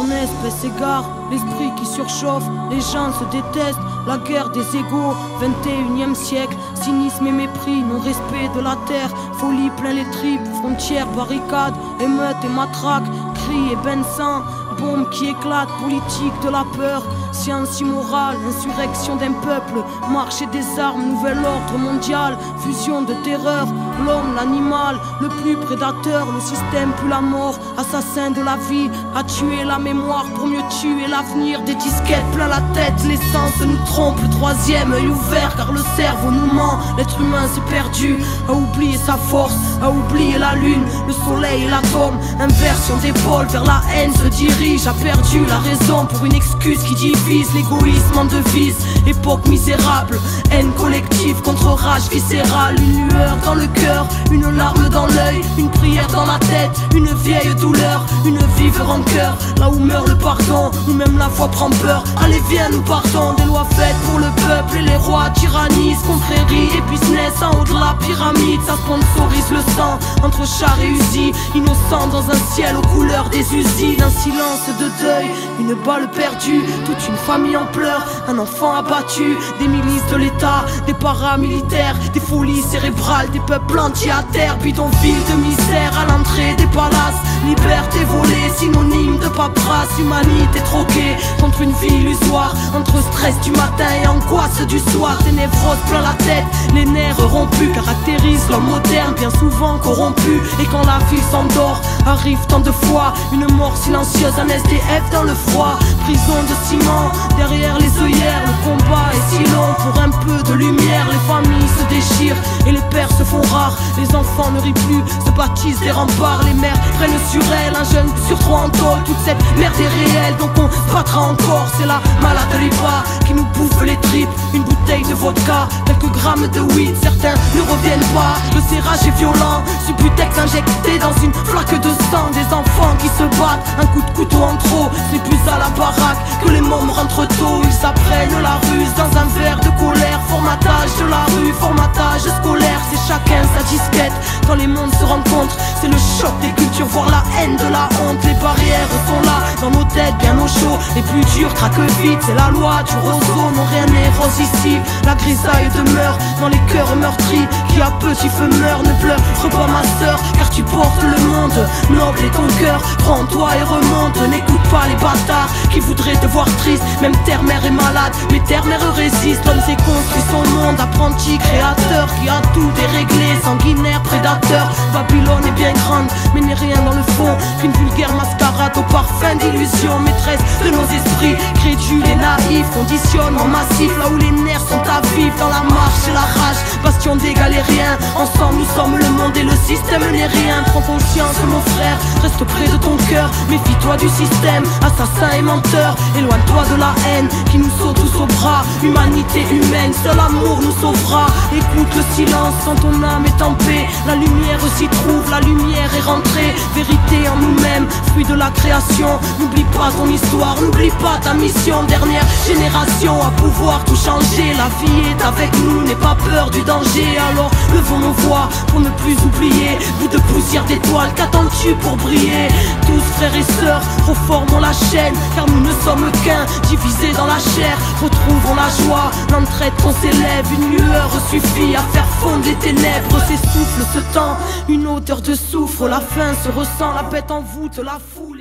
ton espèce s'égare, l'esprit qui surchauffe, les gens se détestent, la guerre des égaux, 21e siècle, cynisme et mépris, non-respect de la terre, folie plein les tripes, frontières, barricades, émeutes et matraques, cris et bains de sang, bombes qui éclatent, politique de la peur, science immorale, insurrection d'un peuple, marché des armes, nouvel ordre mondial, fusion de terreur, l'homme, l'animal, le plus prédateur, le système plus la mort, assassin de la vie, a tué la mémoire pour mieux tuer l'avenir, des disquettes plein la tête, l'essence nous trompe, le troisième œil ouvert car le cerveau nous ment, l'être humain s'est perdu, a oublié sa force, a oublié la lune, le soleil et l'atome, inversion d'épaule vers la haine se dirige, a perdu la raison pour une excuse qui divise, l'égoïsme en devise, époque misérable, haine collective contre rage viscérale, une lueur dans le cœur, une larme dans l'œil, une prière dans la tête, une vieille douleur, une vive rancœur, là où meurt le pardon, où même la foi prend peur, allez viens nous partons, des lois faites pour le peuple et les rois tyrannisent, confréries et business en haut de la pyramide, ça sponsorise le sang, entre chars et usines, innocents dans un ciel aux couleurs des usines, un silence de deuil, une balle perdue, toute une famille en pleurs, un enfant abattu, des milices de l'État, des paramilitaires, des folies cérébrales, des peuples entiers à terre, bidonville de misère à l'entrée des palaces, liberté volée, synonyme de paperasse, humanité troquée contre une vie illusoire, entre stress du matin et angoisse du soir, des névroses plein la tête, les nerfs rompus caractérisent l'homme moderne, bien souvent corrompu, et quand la vie s'endort, arrive tant de fois une mort silencieuse, un SDF dans le froid, prison de ciment, derrière les œillères, le combat est si long, pour un peu de lumière, les familles se déchirent et les pères se font rares, les enfants ne rient plus, se baptisent des remparts, les mères prennent sur elles, un jeune sur trois en tôle, toute cette merde est réelle, donc on se battra encore, c'est la malade riba qui nous bouffe les tripes, une bouteille de vodka, quelques grammes de weed, certains ne reviennent pas, le serrage est violent, Subutex injecté dans une flaque de sang, des enfants qui se battent, un coup de couteau en trop, c'est plus à la baraque que les mômes rentrent tôt, ils apprennent la ruse dans un verre de colère, formatage de la rue, formatage scolaire, c'est chacun sa disquette, quand les mondes se rencontrent, c'est le choc des cultures, voire la haine de la honte, les barrières sont là, dans nos têtes bien au chaud, les plus durs craquent vite, c'est la loi du roseau, non rien n'est rose ici, la grisaille demeure dans les cœurs meurtris, qui à petit feu meurt, ne pleure pas ma sœur, car tu portes le monde, noble est ton cœur, crois en toi et remonte, n'écoute pas les bâtards qui voudraient te voir triste, même terre-mère est malade, mais terre-mère résiste, l'homme s'est construit son monde, apprenti créateur, qui a tout déréglé, sanguinaire, prédateur, Babylone est bien grande, mais n'est rien dans le fond, qu'une vulgaire mascarade au parfum d'illusion, maîtresse de nos esprits, crédules et naïfs, conditionnement massif, là où les nerfs sont à vivre, dans la marche et la rage, bastion des galériens, ensemble nous sommes le monde et le système n'est rien, prends conscience mon frère, reste près de ton cœur, méfie-toi du système, assassin et menteur, éloigne-toi de la haine, qui nous saute tous au bras, humanité humaine, seul amour nous sauvera, écoute le silence quand ton âme est en paix, la lumière s'y trouve, la lumière est rentrée, vérité en nous-mêmes, fruit de la création, n'oublie pas ton histoire, n'oublie pas ta mission, dernière génération à pouvoir tout changer, la vie est avec nous, n'aie pas peur du danger, alors levons nos voix pour ne plus oublier, bout de poussière d'étoiles, qu'attends-tu pour briller, tous frères et sœurs, reformons la chaîne, car nous ne sommes qu'un, divisés dans la chair, retrouvons la joie, l'entraide qu'on s'élève, une lueur suffit à faire fondre les ténèbres, s'essouffle ce temps, une odeur de soufre, la faim se ressent, la bête en voûte, la foule.